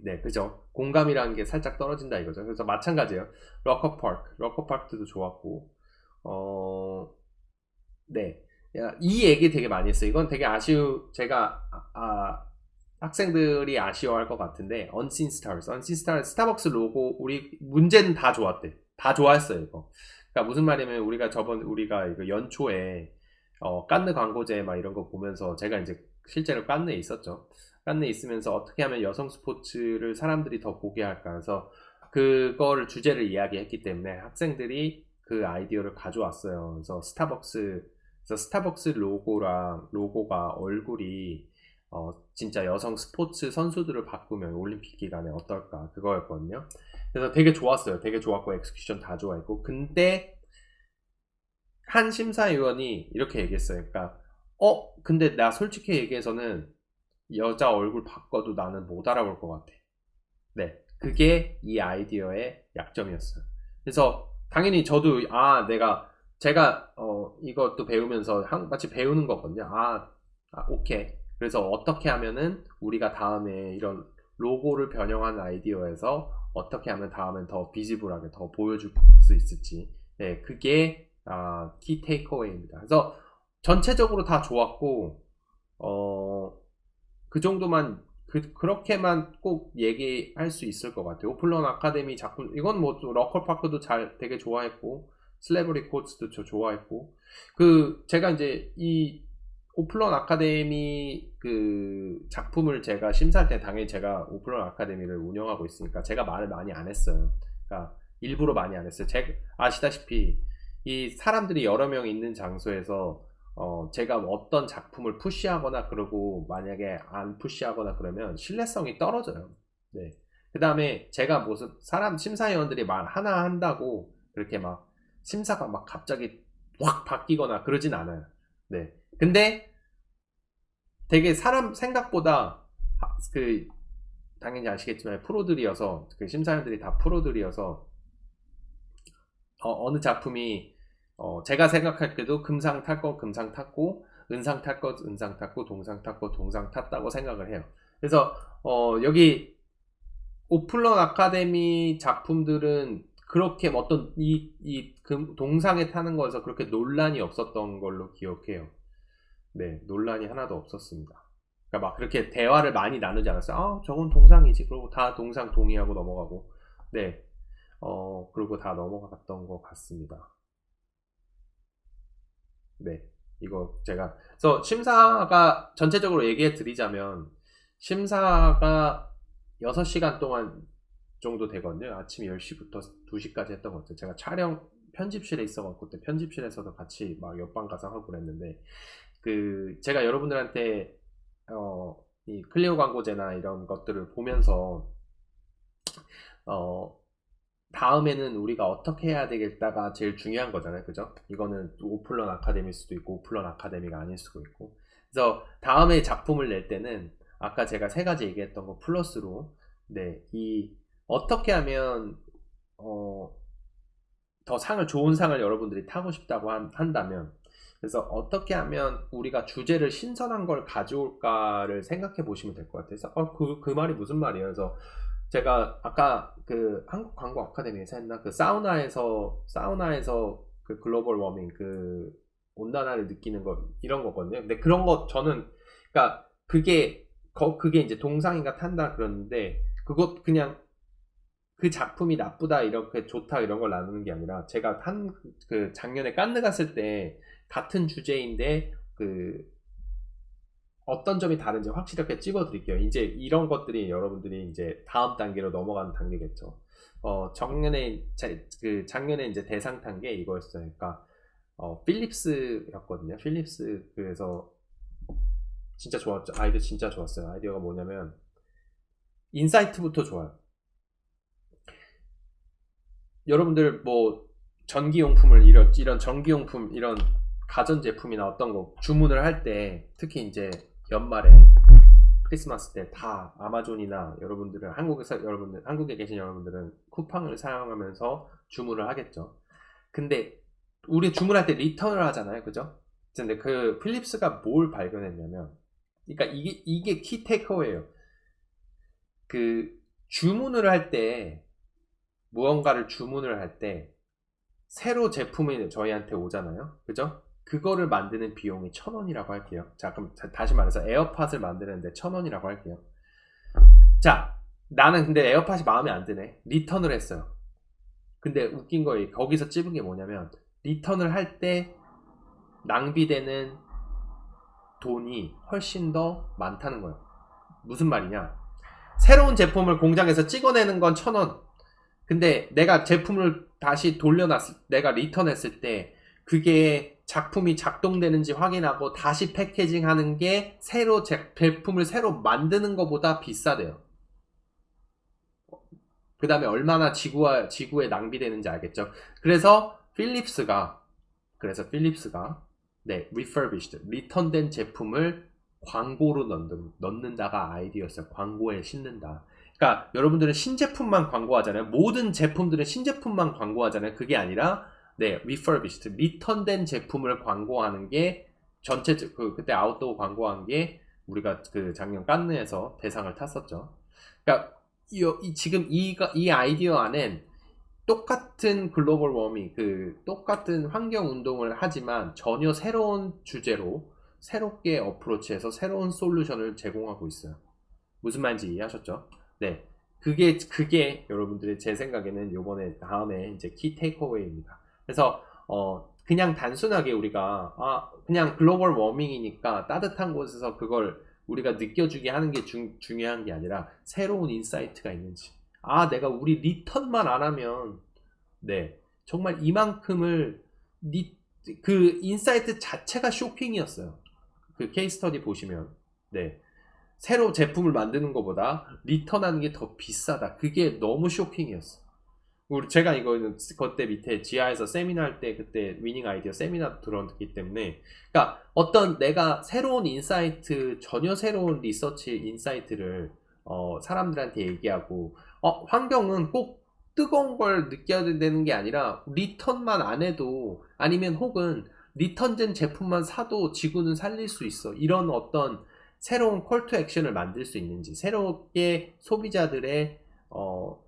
네, 그죠? 공감이라는 게 살짝 떨어진다 이거죠. 그래서 마찬가지예요. 러커파크도 좋았고, 네, 이 얘기 되게 많이 했어요. 이건 되게 제가 학생들이 아쉬워할 것 같은데, 언신 스타벅스, 스타벅스 로고, 문제는 다 좋았대. 다 좋아했어요, 이거. 그러니까 무슨 말이냐면, 우리가 이거 연초에 깐느 광고제 막 이런 거 보면서, 제가 이제 실제로 깐느에 있었죠. 깐느에 있으면서 어떻게 하면 여성 스포츠를 사람들이 더 보게 할까 해서 그거를 주제를 이야기했기 때문에 학생들이 그 아이디어를 가져왔어요. 그래서 스타벅스 로고가 얼굴이 진짜 여성 스포츠 선수들을 바꾸면 올림픽 기간에 어떨까, 그거였거든요. 그래서 되게 좋았어요. 되게 좋았고, 엑스큐션 다 좋아했고. 근데 한 심사위원이 이렇게 얘기했어요. 그러니까 근데 나 솔직히 얘기해서는 여자 얼굴 바꿔도 나는 못 알아볼 것 같아. 네, 그게 이 아이디어의 약점이었어요. 그래서 당연히 저도 제가 이것도 배우면서 같이 배우는 거거든요. 오케이. 그래서 어떻게 하면은 우리가 다음에 이런 로고를 변형한 아이디어에서 어떻게 하면 다음엔 더 비지블하게 더 보여줄 수 있을지. 네, 그게 키 테이크어웨이입니다. 그래서 전체적으로 다 좋았고, 그 정도만, 그렇게만 꼭 얘기할 수 있을 것 같아요. 오플런 아카데미 작품, 이건 뭐, 러커파크도 되게 좋아했고, 슬래버리 코츠도 저 좋아했고, 제가 이제 이 오플런 아카데미 작품을 제가 심사할 때 당연히 제가 오플런 아카데미를 운영하고 있으니까 제가 말을 많이 안 했어요. 그러니까 일부러 많이 안 했어요. 아시다시피 이 사람들이 여러 명 있는 장소에서 제가 어떤 작품을 푸시하거나 그러고 만약에 안 푸시하거나 그러면 신뢰성이 떨어져요. 네. 그 다음에 제가 무슨 심사위원들이 말 하나 한다고 그렇게 막 심사가 막 갑자기 확 바뀌거나 그러진 않아요. 네. 근데 되게 사람 생각보다 당연히 아시겠지만 프로들이어서 심사위원들이 다 프로들이어서 어느 작품이 제가 생각할 때도 금상 탈 거 금상 탔고, 은상 탈 거 은상 탔고, 동상 탈 거 동상 탔다고 생각을 해요. 그래서 여기 오플런 아카데미 작품들은 그렇게 어떤 동상에 타는 거에서 그렇게 논란이 없었던 걸로 기억해요. 네, 논란이 하나도 없었습니다. 그러니까 막 그렇게 대화를 많이 나누지 않았어요. 아, 저건 동상이지. 그리고 다 동상 동의하고 넘어가고. 네, 그리고 다 넘어갔던 것 같습니다. 네, 이거 제가 그래서 심사가 전체적으로 얘기해 드리자면 심사가 6시간 동안 정도 되거든요. 아침 10시부터 2시까지 했던 것 같아요. 제가 촬영 편집실에 있어갖고 그때 편집실에서도 같이 막 옆방 가서 하고 그랬는데 제가 여러분들한테 이 클리오 광고제나 이런 것들을 보면서 다음에는 우리가 어떻게 해야 되겠다가 제일 중요한 거잖아요. 그죠? 이거는 오플런 아카데미일 수도 있고 오플런 아카데미가 아닐 수도 있고. 그래서 다음에 작품을 낼 때는 아까 제가 3가지 얘기했던 거 플러스로 네, 어떻게 하면 더 좋은 상을 여러분들이 타고 싶다고 한다면, 그래서 어떻게 하면 우리가 주제를 신선한 걸 가져올까를 생각해 보시면 될 것 같아서 그 말이 무슨 말이에요? 그래서 제가 아까 그 한국 광고 아카데미에서 했나 그 사우나에서 그 글로벌 워밍 그 온난화를 느끼는 거 이런 거거든요. 근데 그런 거 저는 그러니까 그게 이제 동상인가 탄다 그러는데 그것 그냥 그 작품이 나쁘다 이렇게 좋다 이런 걸 나누는 게 아니라 제가 그 작년에 칸느 갔을 때 같은 주제인데 어떤 점이 다른지 확실하게 찍어드릴게요. 이제 이런 것들이 여러분들이 이제 다음 단계로 넘어가는 단계겠죠. 작년에 이제 대상 탄 게 이거였어요. 그러니까 필립스였거든요. 필립스. 그래서 진짜 좋았죠. 아이디어 진짜 좋았어요. 아이디어가 뭐냐면 인사이트부터 좋아요. 여러분들 뭐 전기용품을 이런 전기용품 이런 가전제품이나 어떤 거 주문을 할 때 특히 이제 연말에 크리스마스 때 다 아마존이나 여러분들은 한국에 계신 여러분들은 쿠팡을 사용하면서 주문을 하겠죠. 근데 우리 주문할 때 리턴을 하잖아요. 그죠? 근데 그 필립스가 뭘 발견했냐면 그러니까 이게 키 테이크어웨이예요. 그 주문을 할 때 무언가를 주문을 할 때 새로 제품이 저희한테 오잖아요. 그죠? 그거를 만드는 비용이 1,000원이라고 할게요. 자, 그럼 다시 말해서 에어팟을 만드는데 1,000원이라고 할게요. 자, 나는 근데 에어팟이 마음에 안 드네. 리턴을 했어요. 근데 웃긴 거 거기서 찝은 게 뭐냐면 리턴을 할 때 낭비되는 돈이 훨씬 더 많다는 거예요. 무슨 말이냐? 새로운 제품을 공장에서 찍어내는 건 1,000원. 근데 내가 제품을 다시 내가 리턴했을 때 그게 작품이 작동되는지 확인하고 다시 패키징 하는 게 제품을 새로 만드는 것보다 비싸대요. 그 다음에 얼마나 지구에 낭비되는지 알겠죠? 그래서 필립스가 네, refurbished, 리턴된 제품을 광고로 넣는다가 아이디어였어요. 광고에 싣는다. 그러니까 여러분들은 신제품만 광고하잖아요. 모든 제품들은 신제품만 광고하잖아요. 그게 아니라 네, refurbished, 리턴된 제품을 광고하는 게 그때 아웃도어 광고한 게 우리가 그 작년 칸느에서 대상을 탔었죠. 그러니까 지금 이 아이디어 안엔 똑같은 글로벌 워밍, 똑같은 환경 운동을 하지만 전혀 새로운 주제로 새롭게 어프로치해서 새로운 솔루션을 제공하고 있어요. 무슨 말인지 이해하셨죠? 네, 그게 여러분들의 제 생각에는 다음에 이제 키 테이크어웨이입니다. 그래서 그냥 단순하게 우리가 그냥 글로벌 워밍이니까 따뜻한 곳에서 그걸 우리가 느껴주게 하는 게 중요한 게 아니라 새로운 인사이트가 있는지 내가 우리 리턴만 안 하면 네 정말 이만큼을 그 인사이트 자체가 쇼킹이었어요. 그 케이스 스터디 보시면 네 새로 제품을 만드는 것보다 리턴하는 게 더 비싸다. 그게 너무 쇼킹이었어. 제가 이거는 그때 밑에 지하에서 세미나 할 때 그때 위닝 아이디어 세미나 들었기 때문에 그러니까 어떤 내가 새로운 인사이트 전혀 새로운 리서치 인사이트를 사람들한테 얘기하고 환경은 꼭 뜨거운 걸 느껴야 되는 게 아니라 리턴만 안 해도 아니면 혹은 리턴된 제품만 사도 지구는 살릴 수 있어. 이런 어떤 새로운 콜투 액션을 만들 수 있는지 새롭게 소비자들의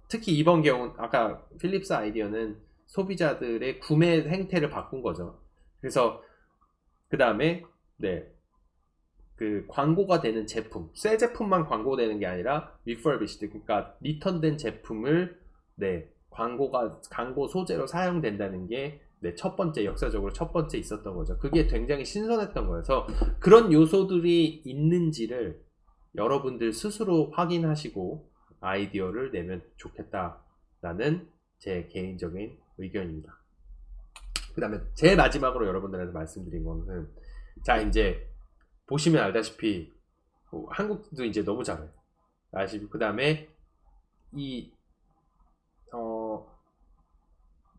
특히 이번 경우 아까 필립스 아이디어는 소비자들의 구매 행태를 바꾼 거죠. 그래서 그 다음에 네. 그 광고가 되는 제품, 새 제품만 광고되는 게 아니라 refurbished, 그러니까 리턴된 제품을 네, 광고 소재로 사용된다는 게 네, 첫 번째 역사적으로 첫 번째 있었던 거죠. 그게 굉장히 신선했던 거여서 그런 요소들이 있는지를 여러분들 스스로 확인하시고 아이디어를 내면 좋겠다라는 제 개인적인 의견입니다. 그 다음에 제일 마지막으로 여러분들한테 말씀드린 거는 자 이제 보시면 알다시피 한국도 이제 너무 잘해요. 그 다음에 이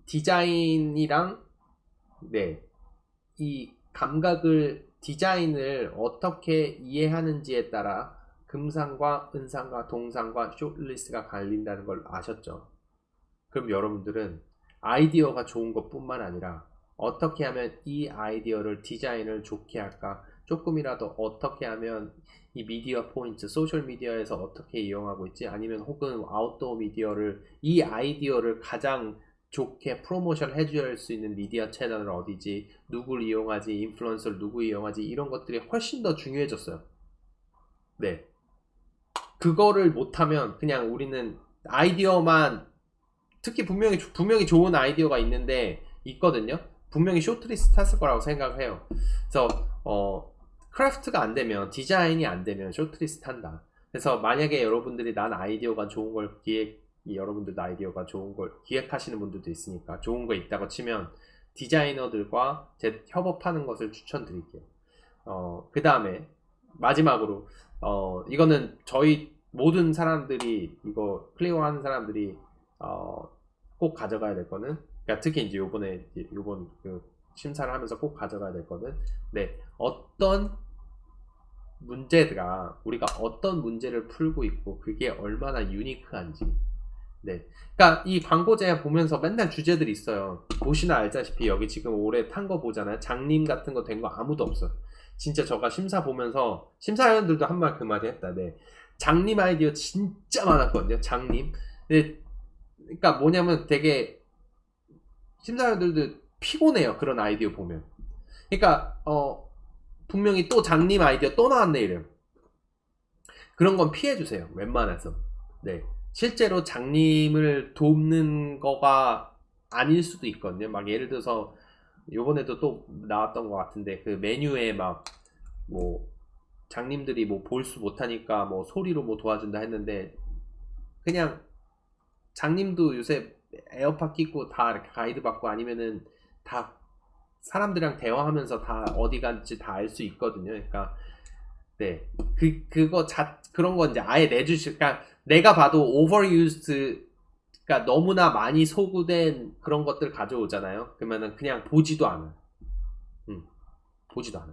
디자인이랑 네, 이 감각을 디자인을 어떻게 이해하는지에 따라 금상과 은상과 동상과 숏리스트가 갈린다는 걸 아셨죠? 그럼 여러분들은 아이디어가 좋은 것 뿐만 아니라 어떻게 하면 이 아이디어를 디자인을 좋게 할까, 조금이라도 어떻게 하면 이 미디어 포인트, 소셜 미디어에서 어떻게 이용하고 있지, 아니면 혹은 아웃도어 미디어를 이 아이디어를 가장 좋게 프로모션 해줄 수 있는 미디어 채널은 어디지, 누구를 이용하지, 인플루언서를 누구 이용하지, 이런 것들이 훨씬 더 중요해졌어요. 네, 그거를 못하면 그냥 우리는 아이디어만, 특히 분명히 좋은 아이디어가 있거든요. 분명히 쇼트리스트 탔을 거라고 생각을 해요. 그래서 크래프트가 안 되면, 디자인이 안 되면 쇼트리스트 한다. 그래서 만약에 여러분들이 난 아이디어가 좋은 걸 여러분들도 아이디어가 좋은 걸 기획하시는 분들도 있으니까 좋은 거 있다고 치면 디자이너들과 협업하는 것을 추천드릴게요. 그 다음에 마지막으로 이거는 저희 모든 사람들이, 이거 클리어 하는 사람들이 꼭 가져가야 될 거는, 그러니까 특히 이제 요번 그 심사를 하면서 꼭 가져가야 될 거는, 네, 우리가 어떤 문제를 풀고 있고 그게 얼마나 유니크한지. 네, 그러니까 이 광고제 보면서 맨날 주제들이 있어요. 보시나 알다시피 여기 지금 올해 탄 거 보잖아요. 장님 같은 거 된 거 아무도 없어요. 진짜 저가 심사 보면서 심사위원들도 한 말 그 말이 했다. 네, 장님 아이디어 진짜 많았거든요. 장님. 네, 그러니까 뭐냐면 되게 심사위원들도 피곤해요. 그런 아이디어 보면. 그러니까 분명히 또 장님 아이디어 또 나왔네 이래요. 그런 건 피해주세요. 웬만해서. 네, 실제로 장님을 돕는 거가 아닐 수도 있거든요. 막 예를 들어서 요번에도 또 나왔던 것 같은데, 그 메뉴에 막 뭐 장님들이 뭐 볼수 못하니까 뭐 소리로 뭐 도와준다 했는데, 그냥 장님도 요새 에어팟 끼고 다 이렇게 가이드 받고 아니면은 다 사람들이랑 대화하면서 다 어디 간지 다 알 수 있거든요. 그러니까 네, 그런 거 이제 아예 그러니까 내가 봐도 overused, 그러니까 너무나 많이 소구된 그런 것들 가져오잖아요. 그러면은 그냥 보지도 않아. 보지도 않아.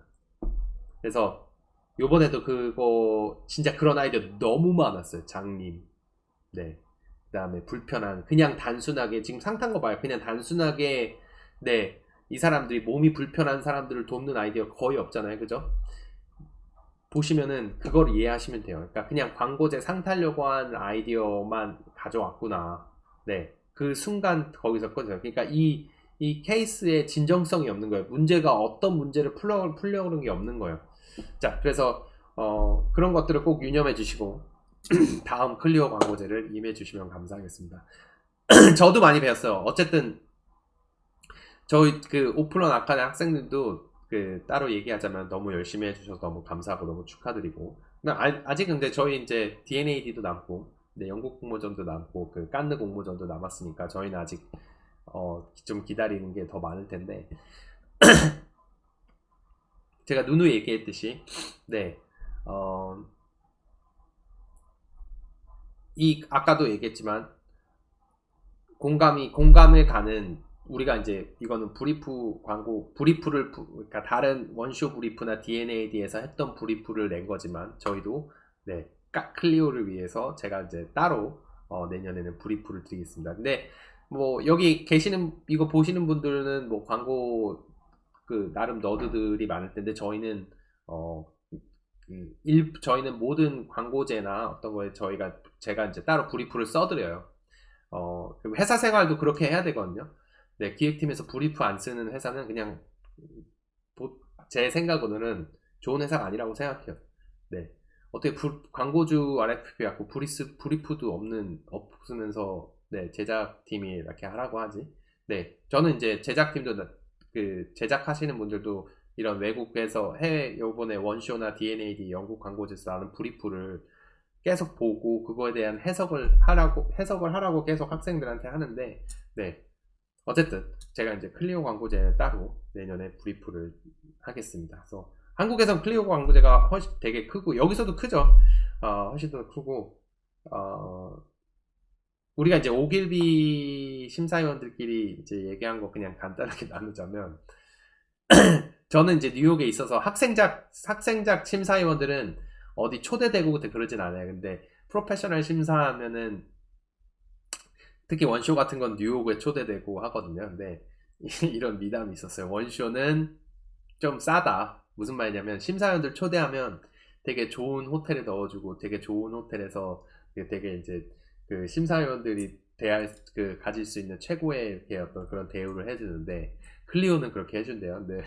그래서 요번에도 그거 진짜 그런 아이디어 너무 많았어요. 장님. 네. 그 다음에 불편한, 그냥 단순하게, 지금 상탄 거 봐요. 그냥 단순하게, 네, 이 사람들이 몸이 불편한 사람들을 돕는 아이디어 거의 없잖아요. 그죠? 보시면은 그걸 이해하시면 돼요. 그러니까 그냥 광고제 상타려고 한 아이디어만 가져왔구나. 네, 그 순간 거기서 꺼져요. 그러니까 이 케이스에 진정성이 없는 거예요. 문제가 어떤 문제를 풀려고 그런 게 없는 거예요. 자, 그래서 그런 것들을 꼭 유념해 주시고 다음 클리어 광고제를 임해 주시면 감사하겠습니다. 저도 많이 배웠어요. 어쨌든 저희 그 오플런 아카데 학생들도 그 따로 얘기하자면 너무 열심히 해주셔서 너무 감사하고 너무 축하드리고, 아직 근데 저희 이제 DNAD도 남고, 네, 영국 공모전도 남고, 그 깐느 공모전도 남았으니까 저희는 아직 좀 기다리는 게 더 많을 텐데 제가 누누 얘기했듯이, 네, 아까도 얘기했지만 공감을 가는, 우리가 이제 이거는 브리프 광고, 그러니까 다른 원쇼 브리프나 DNAD에서 했던 브리프를 낸 거지만 저희도 네, 클리오를 위해서 제가 이제 따로 내년에는 브리프를 드리겠습니다. 근데 뭐 여기 계시는 이거 보시는 분들은 뭐 광고 나름 너드들이 많을 텐데 저희는 저희는 모든 광고제나 어떤 거에 제가 이제 따로 브리프를 써드려요. 회사 생활도 그렇게 해야 되거든요. 네, 기획팀에서 브리프 안 쓰는 회사는 그냥 제 생각으로는 좋은 회사가 아니라고 생각해요. 네, 어떻게 광고주 RFP 갖고 브리프도 없으면서 네, 제작팀이 이렇게 하라고 하지? 네, 저는 이제 제작팀도 제작하시는 분들도 이런 외국에서 요번에 원쇼나 D&AD 영국 광고제에서 나는 브리프를 계속 보고 그거에 대한 해석을 하라고 계속 학생들한테 하는데, 네, 어쨌든 제가 이제 클리오 광고제 따로 내년에 브리프를 하겠습니다. 그래서 한국에선 클리오 광고제가 훨씬 되게 크고 여기서도 크죠. 훨씬 더 크고 우리가 이제 오길비 심사위원들끼리 이제 얘기한 거 그냥 간단하게 나누자면 저는 이제 뉴욕에 있어서 학생작 심사위원들은 어디 초대되고 그러진 않아요. 근데 프로페셔널 심사하면은 특히 원쇼 같은 건 뉴욕에 초대되고 하거든요. 근데 이런 미담이 있었어요. 원쇼는 좀 싸다. 무슨 말이냐면 심사위원들 초대하면 되게 좋은 호텔에 넣어주고 되게 좋은 호텔에서 되게 이제 그 심사위원들이 가질 수 있는 최고의 어떤 그런 대우를 해주는데 클리오는 그렇게 해준대요. 근데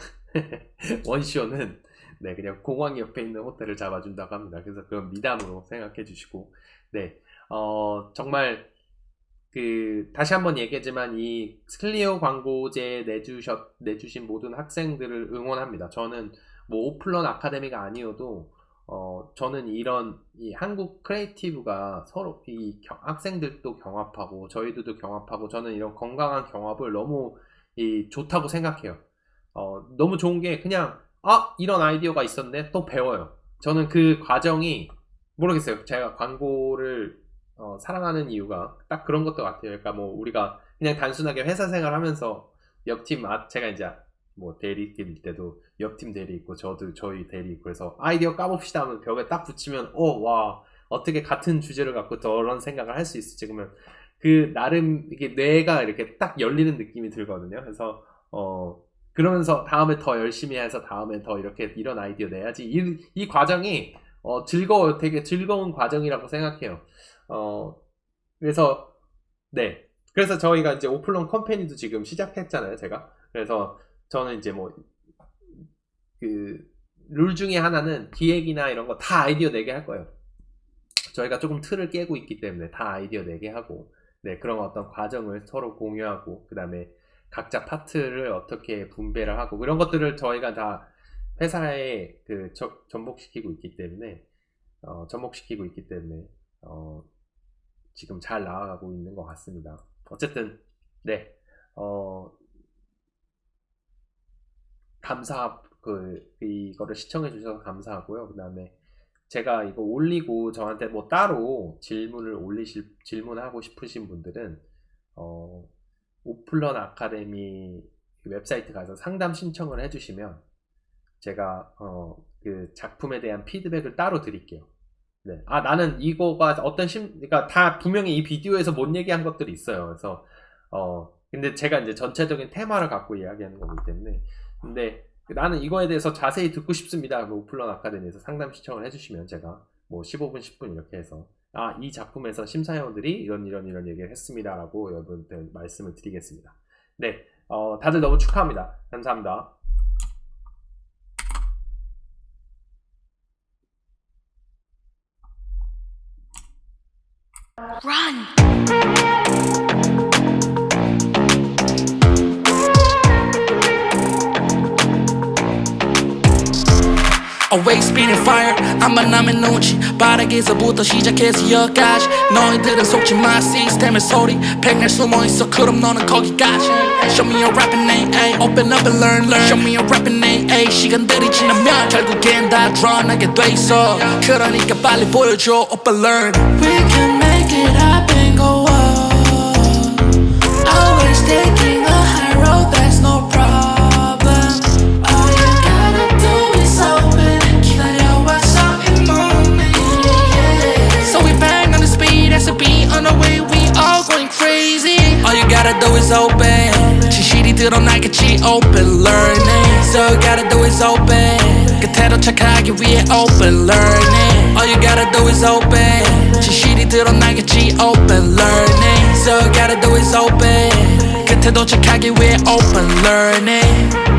원쇼는 네, 그냥 공항 옆에 있는 호텔을 잡아준다고 합니다. 그래서 그건 미담으로 생각해 주시고, 네, 정말 다시 한번 얘기하지만 이 클리오 광고제 내주신 모든 학생들을 응원합니다. 저는 뭐 오플런 아카데미가 아니어도 저는 이 한국 크리에이티브가 서로 이 학생들도 경합하고 저희들도 경합하고 저는 이런 건강한 경합을 너무 좋다고 생각해요. 너무 좋은 게 그냥 이런 아이디어가 있었네 또 배워요. 저는 그 과정이 모르겠어요. 제가 광고를 사랑하는 이유가 딱 그런 것도 같아요. 그러니까 뭐 우리가 그냥 단순하게 회사 생활하면서 옆팀 제가 이제 뭐 대리일 때도 옆팀 대리 있고 저희 대리 있고 그래서 아이디어 까봅시다 하면 벽에 딱 붙이면 와 어떻게 같은 주제를 갖고 저런 생각을 할 수 있을지 그러면 나름 이게 뇌가 이렇게 딱 열리는 느낌이 들거든요. 그래서 그러면서 다음에 더 열심히 해서 다음에 더 이런 아이디어 내야지. 이 과정이 즐거워요. 되게 즐거운 과정이라고 생각해요. 그래서 네. 그래서 저희가 이제 오플런 컴퍼니도 지금 시작했잖아요, 제가. 그래서 저는 이제 뭐 룰 중에 하나는 기획이나 이런 거 다 아이디어 내게 할 거예요. 저희가 조금 틀을 깨고 있기 때문에 다 아이디어 내게 하고, 네, 그런 어떤 과정을 서로 공유하고, 그 다음에 각자 파트를 어떻게 분배를 하고, 이런 것들을 저희가 다 회사에 접목시키고 있기 때문에, 지금 잘 나아가고 있는 것 같습니다. 어쨌든, 네, 이거를 시청해주셔서 감사하고요. 그 다음에 제가 이거 올리고 저한테 뭐 따로 질문하고 싶으신 분들은, 오플런 아카데미 웹사이트 가서 상담 신청을 해주시면 제가 그 작품에 대한 피드백을 따로 드릴게요. 네. 나는 이거가 그러니까 다 분명히 이 비디오에서 못 얘기한 것들이 있어요. 그래서 근데 제가 이제 전체적인 테마를 갖고 이야기하는 거기 때문에 근데 나는 이거에 대해서 자세히 듣고 싶습니다. 뭐 오플런 아카데미에서 상담 신청을 해주시면 제가 뭐 15분, 10분 이렇게 해서 이 작품에서 심사위원들이 이런 얘기를 했습니다 라고 여러분들 말씀을 드리겠습니다. 네, 다들 너무 축하합니다. 감사합니다. Always spinning fire 안 만나면 눈치 바닥에서부터 시작해서 여기까지 너희들은 속지 마 시스템의 소리 백날 숨어있어 그럼 너는 거기까지 Show me your rapping name ay. Open up and learn Show me your rapping name ay. 시간들이 지나면 결국엔 다 드러나게 돼 있어 그러니까 빨리 보여줘 오빠 learn We can make it happen go up Always taking a high road that's no problem That's a beat on the way gotta do is open 진실이 드러나겠지 open learning So all you gotta do is open 끝에 도착하기 위해 open learning All you gotta do is open 진실이 드러나겠지 open learning So all you gotta do is open 끝에 도착하기 위해 open learning